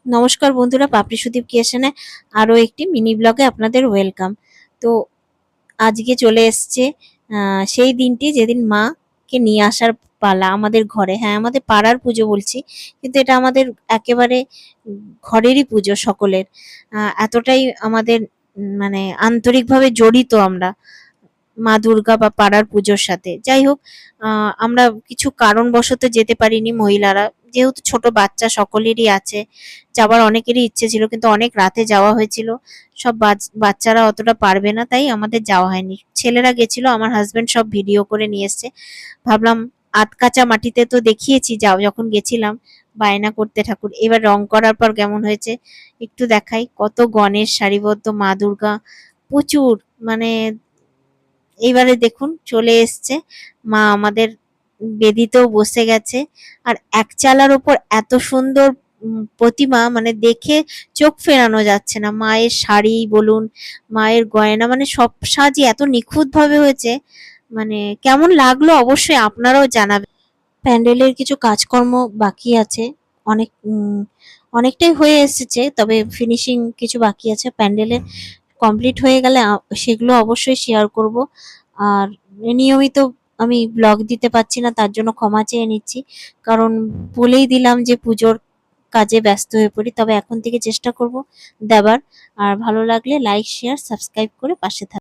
নমস্কার বন্ধুরা, পাপড়ি সুদীপ ক্রিয়েশনে আরো একটি মিনি ব্লগে আপনাদের ওয়েলকাম। তো আজকে চলে এসছে সেই দিনটি যেদিন মাকে নিয়ে আসার পালা আমাদের ঘরে। হ্যাঁ, আমাদের পাড়ার পুজো বলছি, কিন্তু এটা আমাদের একেবারে ঘরেরই পুজো সকলের। এতটাই আমাদের মানে আন্তরিকভাবে জড়িত আমরা মা দুর্গা বা পাড়ার পুজোর সাথে। যাই হোক, আমরা কিছু কারণবশত যেতে পারিনি মহিলারা, যেহেতু ছোট বাচ্চা সকলেরই আছে। যাবার অনেকেরই ইচ্ছে ছিল, কিন্তু অনেক রাতে যাওয়া হয়েছিল। সব বাচ্চারা অতটা পারবে না, তাই আমাদের যাওয়া হয়নি। ছেলেরা গেছিল, আমার হাজবেন্ড সব ভিডিও করে নিয়ে এসছে। ভাবলাম আধকাচা মাটিতে তো দেখিয়েছি যাও, যখন গেছিলাম বায়না করতে ঠাকুর, এবার রং করার পর কেমন হয়েছে একটু দেখাই। কত গণেশ সারিবদ্ধ মা দুর্গা, প্রচুর, মানে এইবারে দেখুন চলে এসছে মা আমাদের বেদিতেও বসে গেছে। আর এক চালার ওপর এত সুন্দর প্রতিমা, মানে দেখে চোখ ফেরানো যাচ্ছে না। মায়ের শাড়ি বলুন, মায়ের গয়না, মানে সব সাজই এত নিখুঁত ভাবে হয়েছে। মানে কেমন লাগলো অবশ্যই আপনারাও জানাবেন। প্যান্ডেলের কিছু কাজকর্ম বাকি আছে, অনেক অনেকটাই হয়ে এসেছে, তবে ফিনিশিং কিছু বাকি আছে। প্যান্ডেলের কমপ্লিট হয়ে গেলে সেগুলো অবশ্যই শেয়ার করব। আর নিয়মিত আমি ব্লগ দিতে পারছি না, তার জন্য ক্ষমা চেয়ে নিচ্ছি। কারণ বলেই দিলাম যে পুজোর কাজে ব্যস্ত হয়ে পড়ি, তবে এখন থেকে চেষ্টা করব দেবার। আর ভালো লাগলে লাইক শেয়ার সাবস্ক্রাইব করে পাশে থাকবেন।